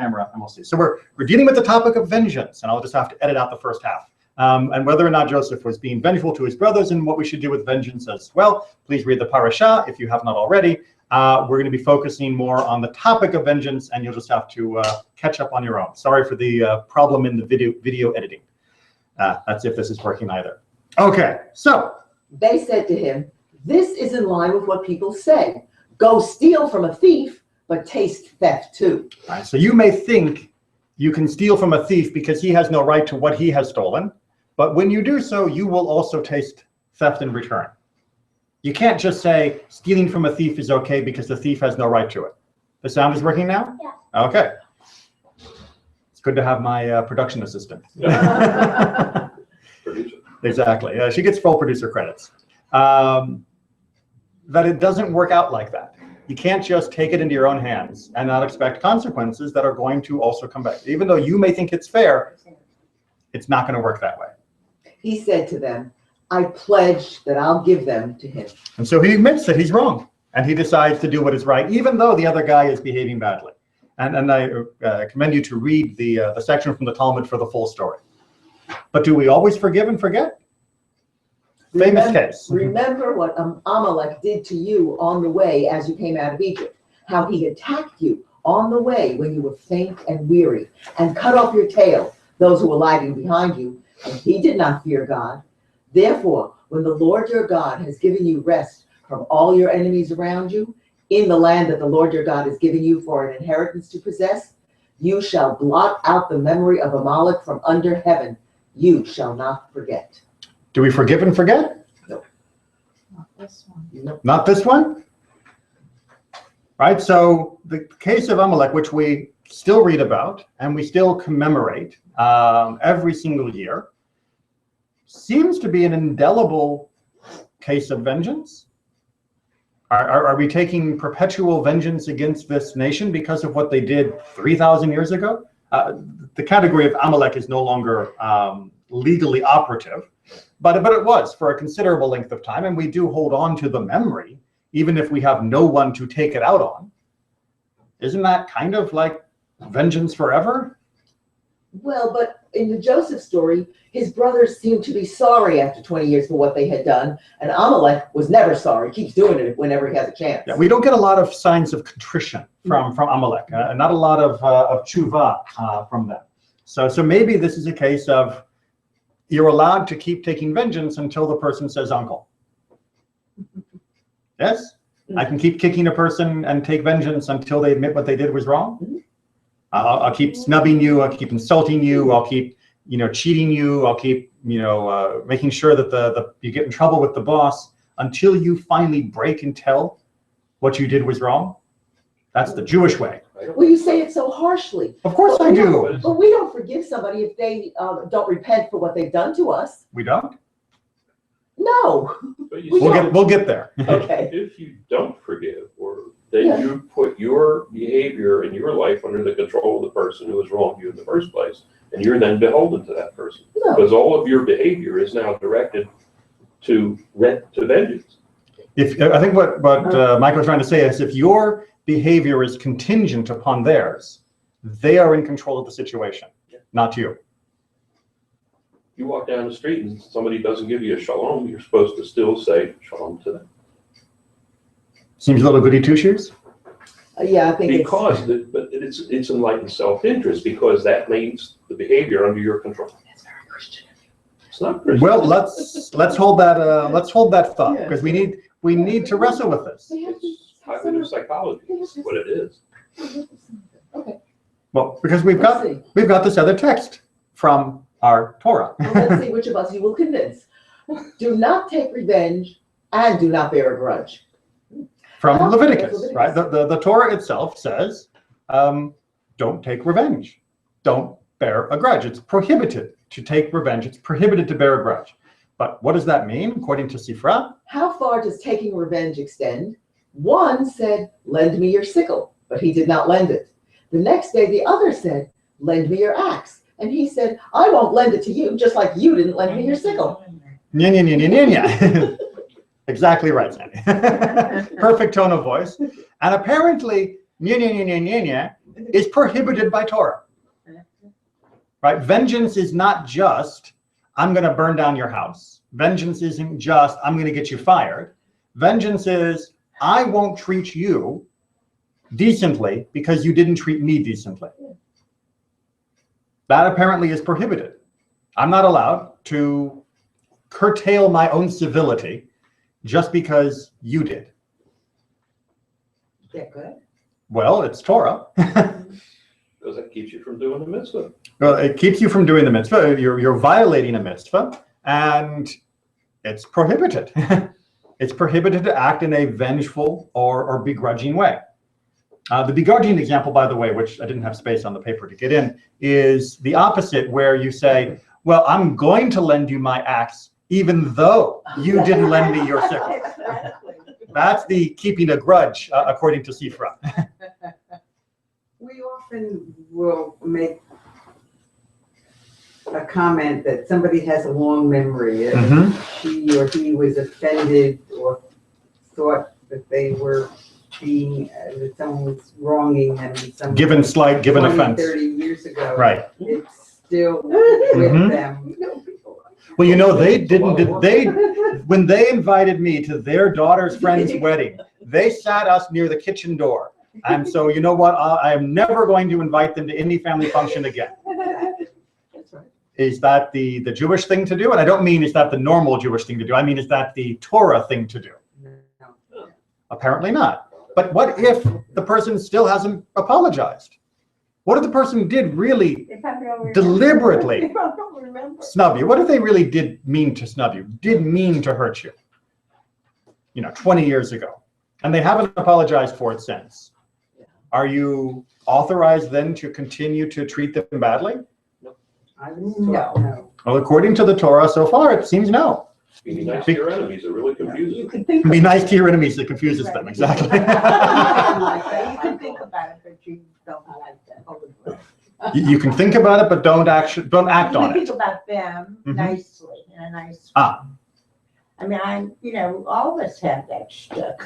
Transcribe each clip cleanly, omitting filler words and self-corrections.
camera and we'll see. So we're dealing with the topic of vengeance, and I'll just have to edit out the first half. And whether or not Joseph was being vengeful to his brothers and what we should do with vengeance as well, please read the parasha if you have not already. We're going to be focusing more on the topic of vengeance, and you'll just have to catch up on your own. Sorry for the problem in the video editing. That's if this is working either. Okay, so. They said to him, "This is in line with what people say. Go steal from a thief, but taste theft too." All right, so you may think you can steal from a thief because he has no right to what he has stolen. But when you do so, you will also taste theft in return. You can't just say stealing from a thief is okay because the thief has no right to it. The sound is working now? Yeah. Okay. It's good to have my production assistant. Exactly. She gets full producer credits. That it doesn't work out like that. You can't just take it into your own hands and not expect consequences that are going to also come back. Even though you may think it's fair, it's not going to work that way. He said to them, "I pledge that I'll give them to him." And so he admits that he's wrong, and he decides to do what is right, even though the other guy is behaving badly. And I commend you to read the section from the Talmud for the full story. But do we always forgive and forget? Famous case. Remember what Amalek did to you on the way as you came out of Egypt, how he attacked you on the way when you were faint and weary, and cut off your tail, those who were lagging behind you, and he did not fear God. Therefore, when the Lord your God has given you rest from all your enemies around you, in the land that the Lord your God is giving you for an inheritance to possess, you shall blot out the memory of Amalek from under heaven. You shall not forget. Do we forgive and forget? No. Not this one. No. Not this one? Right, so the case of Amalek, which we still read about and we still commemorate every single year, seems to be an indelible case of vengeance. Are we taking perpetual vengeance against this nation because of what they did 3,000 years ago? The category of Amalek is no longer legally operative, but it was for a considerable length of time, and we do hold on to the memory, even if we have no one to take it out on. Isn't that kind of like vengeance forever? Well, but in the Joseph story, his brothers seemed to be sorry after 20 years for what they had done, and Amalek was never sorry, keeps doing it whenever he has a chance. Yeah, we don't get a lot of signs of contrition from Amalek, not a lot of tshuva from them. So maybe this is a case of you're allowed to keep taking vengeance until the person says uncle. Yes? I can keep kicking a person and take vengeance until they admit what they did was wrong. I'll keep snubbing you, I'll keep insulting you, I'll keep cheating you, I'll keep making sure that you get in trouble with the boss until you finally break and tell what you did was wrong. That's the Jewish way. Well, you say it so harshly. Of course I do. But we don't forgive somebody if they don't repent for what they've done to us. We don't? No. We'll get there. Okay. If you don't forgive, or then you put your behavior and your life under the control of the person who has wronged you in the first place, and you're then beholden to that person. No. Because all of your behavior is now directed to vengeance. I think what Michael is trying to say is if your behavior is contingent upon theirs, they are in control of the situation, not you. You walk down the street and somebody doesn't give you a shalom, you're supposed to still say shalom to them. Seems a little goody two-shoes. Yeah, I think it's enlightened self-interest, because that means the behavior under your control. It's very Christian. It's not Christian. Well, let's hold that thought, because we need to wrestle with this. It's cognitive psychology. It's what it is. Okay. Well, because we've got this other text from our Torah. Well, let's see which of us you will convince. Do not take revenge and do not bear a grudge. From Leviticus, right? The Torah itself says, don't take revenge. Don't bear a grudge. It's prohibited to take revenge. It's prohibited to bear a grudge. But what does that mean, according to Sifra? How far does taking revenge extend? One said, "Lend me your sickle," but he did not lend it. The next day, the other said, "Lend me your axe." And he said, "I won't lend it to you, just like you didn't lend me your sickle." Nya, nya, nya, nya, nya, nya. Exactly right, Sandy. Perfect tone of voice. And apparently, nya, nya, nya, nya, nya, nya is prohibited by Torah. Right? Vengeance is not just, I'm going to burn down your house. Vengeance isn't just, I'm going to get you fired. Vengeance is, I won't treat you decently because you didn't treat me decently. That apparently is prohibited. I'm not allowed to curtail my own civility just because you did. Is that good? Well, it's Torah. Because that keeps you from doing the mitzvah. Well, it keeps you from doing the mitzvah. You're violating a mitzvah, and it's prohibited. It's prohibited to act in a vengeful or begrudging way. The begrudging example, by the way, which I didn't have space on the paper to get in, is the opposite, where you say, well, I'm going to lend you my axe, even though you didn't lend me your sickle. That's the keeping a grudge, according to Sifra. We often will make a comment that somebody has a long memory. She or he was offended or thought that they were being, that someone was wronging them. Given slight, given 20, offense. 30 years ago. Right. It's still with them. Well, you know, when they invited me to their daughter's friend's wedding, they sat us near the kitchen door. And so, you know what? I am never going to invite them to any family function again. That's right. Is that the Jewish thing to do? And I don't mean is that the normal Jewish thing to do. I mean, is that the Torah thing to do? No. Apparently not. But what if the person still hasn't apologized? What if the person did really deliberately snub you? What if they really did mean to snub you, did mean to hurt you, 20 years ago, and they haven't apologized for it since? Are you authorized then to continue to treat them badly? I was taught no. Well, according to the Torah so far, it seems no. Being nice to your enemies, it really confuses You them. could think. Be nice to your enemies, it confuses them, exactly. You can think about it, but you don't like that. You can think about it, but don't act You on can it. think about them Mhm. nicely, in a nice way. Ah. I mean, all of us have that shtick.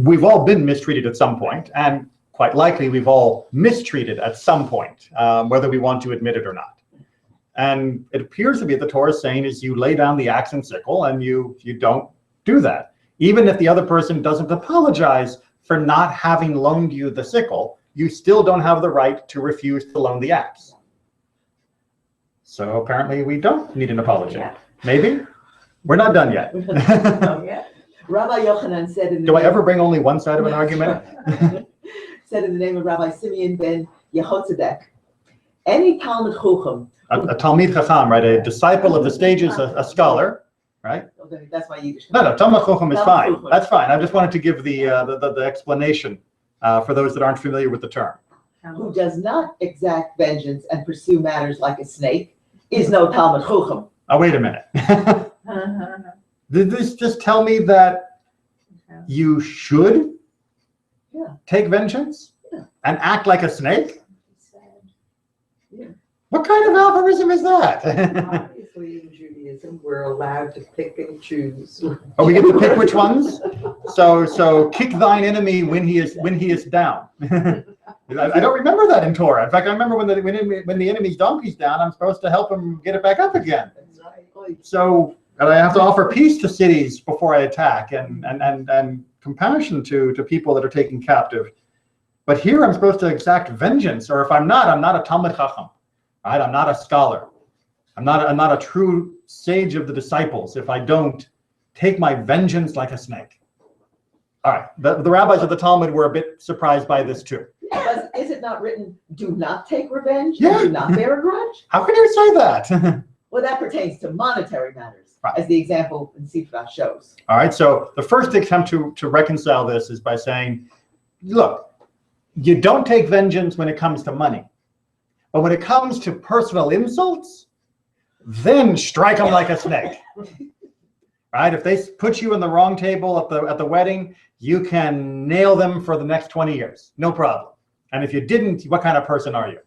We've all been mistreated at some point, and quite likely we've all mistreated at some point, whether we want to admit it or not. And it appears to be the Torah is saying is you lay down the axe and sickle, and you don't do that. Even if the other person doesn't apologize for not having loaned you the sickle, you still don't have the right to refuse to loan the axe. So apparently we don't need an apology. Yeah. Maybe? We're not done yet. Yeah. Rabbi Yochanan said in the Do I name- ever bring only one side of an argument? said in the name of Rabbi Simeon ben Yehotzedek, any Talmud Chacham, A Talmid Chacham, right? A disciple of the sages, a scholar, right? okay, that's my Yiddish. No, Talmid Chacham is Talmid fine. Chacham. That's fine. I just wanted to give the explanation for those that aren't familiar with the term. Who does not exact vengeance and pursue matters like a snake is no Talmud Chacham. Oh, wait a minute. Uh-huh. Did this just tell me that you should Yeah. take vengeance Yeah. and act like a snake? Yeah. What kind of algorithm is that? Obviously, in Judaism, we're allowed to pick and choose. Oh, we get to pick which ones? So kick thine enemy when he is down. I don't remember that in Torah. In fact, I remember when the enemy's donkey's down, I'm supposed to help him get it back up again. That's right. So I have to offer peace to cities before I attack, and compassion to people that are taken captive. But here I'm supposed to exact vengeance, or if I'm not a Talmid Chacham, right? I'm not a scholar. I'm not a true sage of the disciples if I don't take my vengeance like a snake. All right, the rabbis of the Talmud were a bit surprised by this too. Is it not written, do not take revenge, Yeah. and do not bear a grudge? How can you say that? Well, that pertains to monetary matters, Right. as the example in Sifra shows. All right, so the first attempt to reconcile this is by saying, look, you don't take vengeance when it comes to money. But when it comes to personal insults, then strike them like a snake. Right? If they put you in the wrong table at the wedding, you can nail them for the next 20 years. No problem. And if you didn't, what kind of person are you?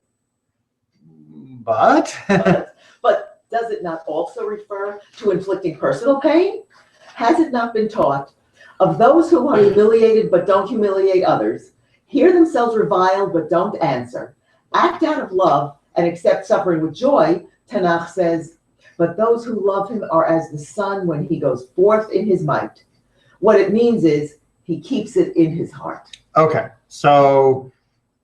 But But does it not also refer to inflicting personal pain? Has it not been taught of those who are humiliated but don't humiliate others? hear themselves reviled but don't answer, act out of love and accept suffering with joy, Tanakh says, but those who love him are as the sun when he goes forth in his might. What it means is he keeps it in his heart. Okay, so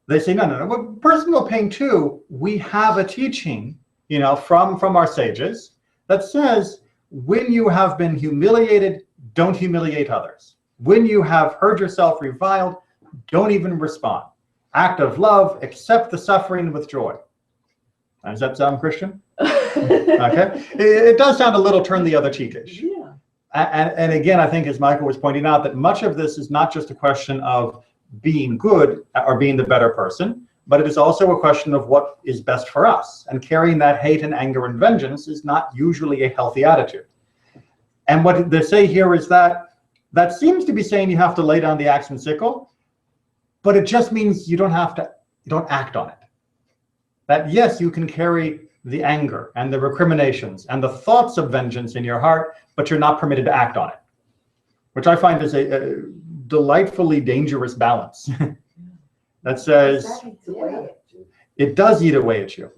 they say, no. With personal pain too, we have a teaching, from our sages that says, when you have been humiliated, don't humiliate others. When you have heard yourself reviled, don't even respond. Act of love, accept the suffering with joy. Does that sound Christian? Okay. It does sound a little turn the other cheekish. Yeah. And again, I think as Michael was pointing out, that much of this is not just a question of being good or being the better person, but it is also a question of what is best for us. And carrying that hate and anger and vengeance is not usually a healthy attitude. And what they say here is that seems to be saying you have to lay down the axe and sickle, but it just means you don't act on it. That yes, you can carry the anger and the recriminations and the thoughts of vengeance in your heart, but you're not permitted to act on it, which I find is a delightfully dangerous balance. That says it does eat away at you,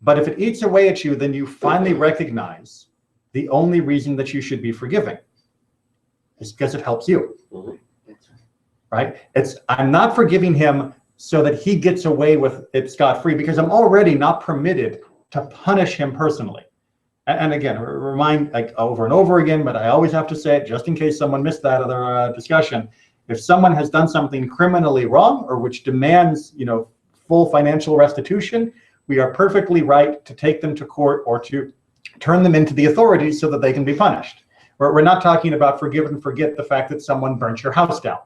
but if it eats away at you, then you finally recognize the only reason that you should be forgiving is because it helps you. Right? I'm not forgiving him so that he gets away with it scot-free, because I'm already not permitted to punish him personally. And again, remind like over and over again, but I always have to say it just in case someone missed that other discussion. If someone has done something criminally wrong or which demands, full financial restitution, we are perfectly right to take them to court or to turn them into the authorities so that they can be punished. We're not talking about forgive and forget the fact that someone burnt your house down,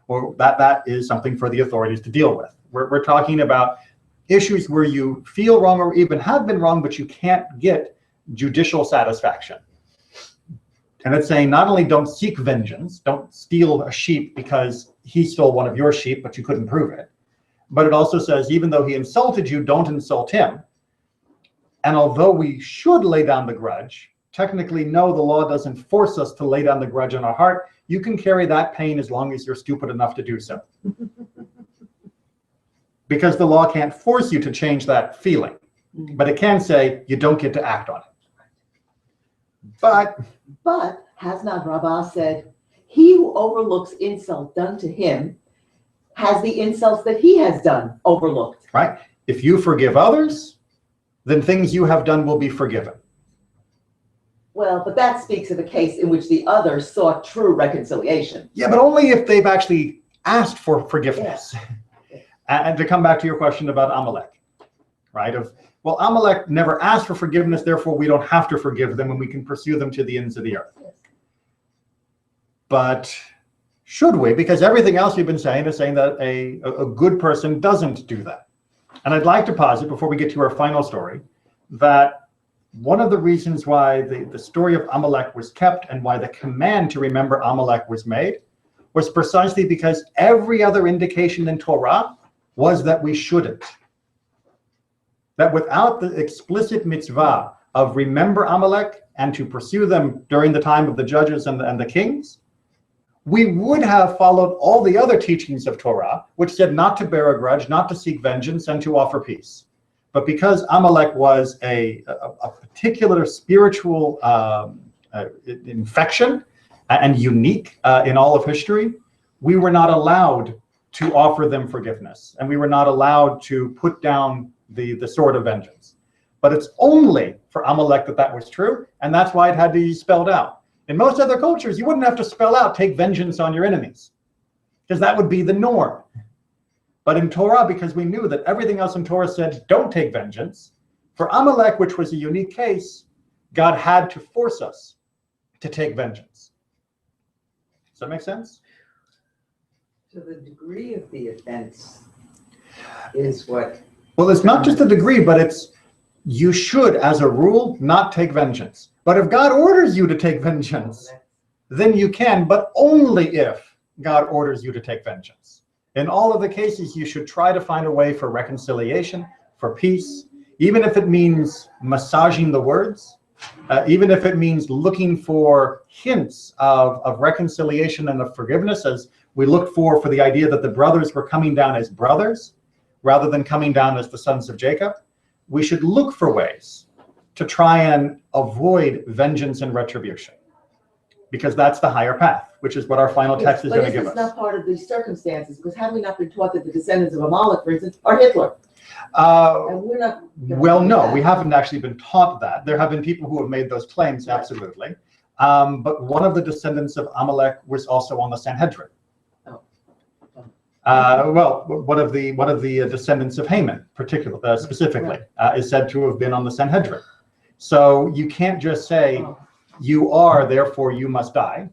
or that is something for the authorities to deal with. We're talking about issues where you feel wrong or even have been wrong, but you can't get judicial satisfaction. And it's saying not only don't seek vengeance, don't steal a sheep because he stole one of your sheep, but you couldn't prove it. But it also says, even though he insulted you, don't insult him. And although we should lay down the grudge, technically, no, the law doesn't force us to lay down the grudge in our heart. You can carry that pain as long as you're stupid enough to do so. Because the law can't force you to change that feeling, but it can say you don't get to act on it. But has not Rabbah said, he who overlooks insult done to him has the insults that he has done overlooked. Right? If you forgive others, then things you have done will be forgiven. Well, but that speaks of a case in which the other sought true reconciliation. Yeah, but only if they've actually asked for forgiveness. Yeah. And to come back to your question about Amalek, right? Well, Amalek never asked for forgiveness, therefore we don't have to forgive them and we can pursue them to the ends of the earth. Yes. But should we? Because everything else we've been saying is saying that a good person doesn't do that. And I'd like to posit, before we get to our final story, that one of the reasons why the story of Amalek was kept and why the command to remember Amalek was made was precisely because every other indication in Torah was that we shouldn't. That without the explicit mitzvah of remember Amalek and to pursue them during the time of the judges and the kings, we would have followed all the other teachings of Torah, which said not to bear a grudge, not to seek vengeance, and to offer peace. But because Amalek was a particular spiritual infection and unique in all of history, we were not allowed to offer them forgiveness, and we were not allowed to put down the sword of vengeance. But it's only for Amalek that was true, and that's why it had to be spelled out. In most other cultures, you wouldn't have to spell out, take vengeance on your enemies, because that would be the norm. But in Torah, because we knew that everything else in Torah said, don't take vengeance, for Amalek, which was a unique case, God had to force us to take vengeance. Does that make sense? So the degree of the offense is what? Well, it's not just a degree, but it's you should, as a rule, not take vengeance. But if God orders you to take vengeance, then you can, but only if God orders you to take vengeance. In all of the cases, you should try to find a way for reconciliation, for peace, even if it means massaging the words, even if it means looking for hints of reconciliation and of forgiveness, as we looked for the idea that the brothers were coming down as brothers rather than coming down as the sons of Jacob, we should look for ways to try and avoid vengeance and retribution, because that's the higher path, which is what our final text is going to give But us. this is not part of these circumstances, because have we not been taught that the descendants of Amalek, for instance, are Hitler? And we're not. Well, no, we haven't actually been taught that. There have been people who have made those claims, absolutely. But one of the descendants of Amalek was also on the Sanhedrin. Well, one of the descendants of Haman, particularly, specifically, is said to have been on the Sanhedrin. So you can't just say, you are, therefore you must die,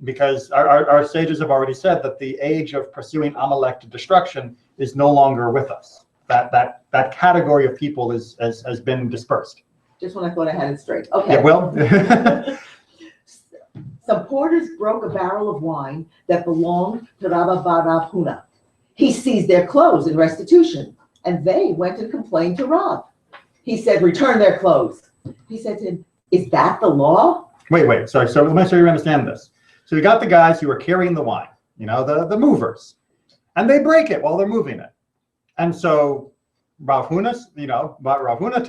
because our sages have already said that the age of pursuing Amalek to destruction is no longer with us. That category of people has been dispersed. Just when I thought I had it straight. Okay. Yeah, well, Some porters broke a barrel of wine that belonged to Rabba bar Rav Huna. He seized their clothes in restitution, and they went and complained to Rav. He said, return their clothes. He said to him, is that the law? wait, sorry. So let me make sure you understand this. So you got the guys who are carrying the wine, the movers, and they break it while they're moving it. And so Rav Huna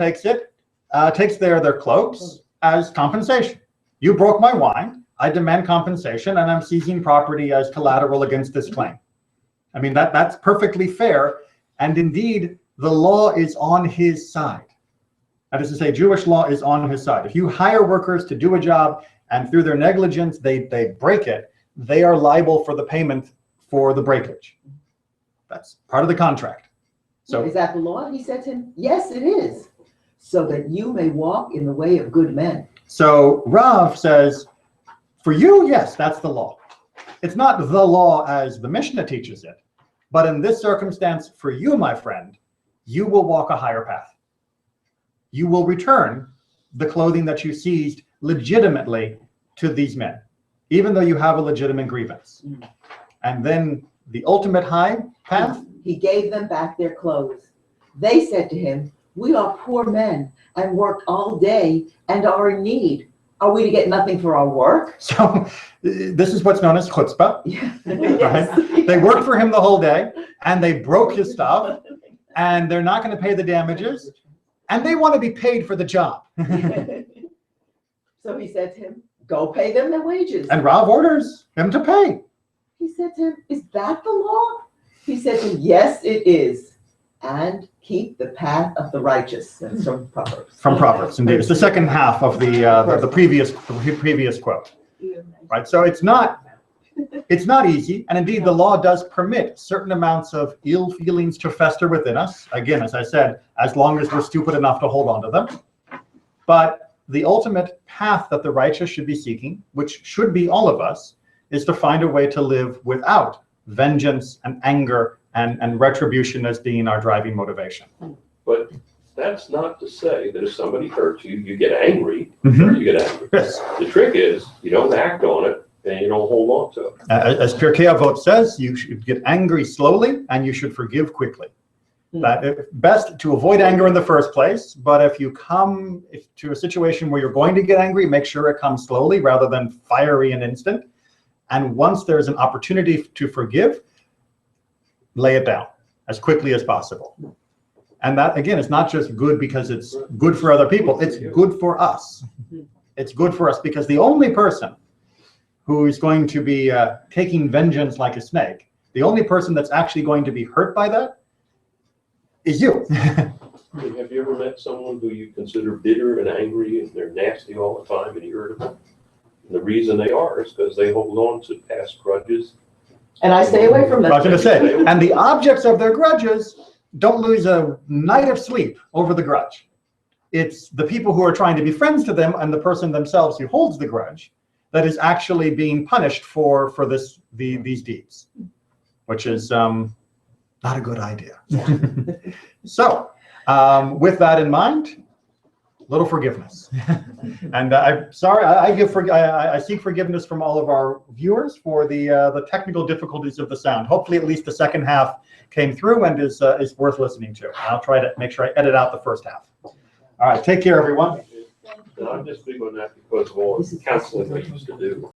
takes their cloaks as compensation. You broke my wine, I demand compensation, and I'm seizing property as collateral against this claim. I mean, that's perfectly fair, and indeed, the law is on his side. That is to say, Jewish law is on his side. If you hire workers to do a job, and through their negligence, they break it, they are liable for the payment for the breakage. That's part of the contract. So is that the law? He said to him, yes, it is, so that you may walk in the way of good men. So Rav says, for you, yes, that's the law. It's not the law as the Mishnah teaches it, but in this circumstance, for you, my friend, you will walk a higher path. You will return the clothing that you seized legitimately to these men, even though you have a legitimate grievance. And then the ultimate high path. He gave them back their clothes. They said to him, we are poor men and worked all day and are in need. Are we to get nothing for our work? So this is what's known as chutzpah. Yes. Right? They worked for him the whole day, and they broke his stuff, and they're not going to pay the damages, and they want to be paid for the job. So he said to him, go pay them their wages. And Rav orders him to pay. He said to him, is that the law? He said to him, yes, it is. And keep the path of the righteous. That's from Proverbs. From Proverbs, indeed. It's the second half of the previous quote. Right? So it's not easy, and indeed the law does permit certain amounts of ill feelings to fester within us. Again, as I said, as long as we're stupid enough to hold on to them. But the ultimate path that the righteous should be seeking, which should be all of us, is to find a way to live without vengeance and anger and retribution as being our driving motivation. But that's not to say that if somebody hurts you, you get angry, Mhm. or you get angry. Yes. The trick is you don't act on it and you don't hold on to it. As Pirkei Avot says, you should get angry slowly and you should forgive quickly. That best to avoid anger in the first place, but if you come to a situation where you're going to get angry, make sure it comes slowly rather than fiery and instant. And once there's an opportunity to forgive, lay it down as quickly as possible. And that, again, is not just good because it's good for other people, it's good for us. It's good for us because the only person who is going to be taking vengeance like a snake, the only person that's actually going to be hurt by that is you. Have you ever met someone who you consider bitter and angry and they're nasty all the time and irritable? And the reason they are is because they hold on to past grudges. And I stay away from I was them. going to say, and the objects of their grudges don't lose a night of sleep over the grudge. It's the people who are trying to be friends to them and the person themselves who holds the grudge that is actually being punished for these deeds, which is not a good idea. So, with that in mind, little forgiveness. And I'm sorry, I seek forgiveness from all of our viewers for the technical difficulties of the sound. Hopefully, at least the second half came through and is worth listening to. I'll try to make sure I edit out the first half. All right, take care, everyone. And I'm just big on that because of all the counseling I used to do.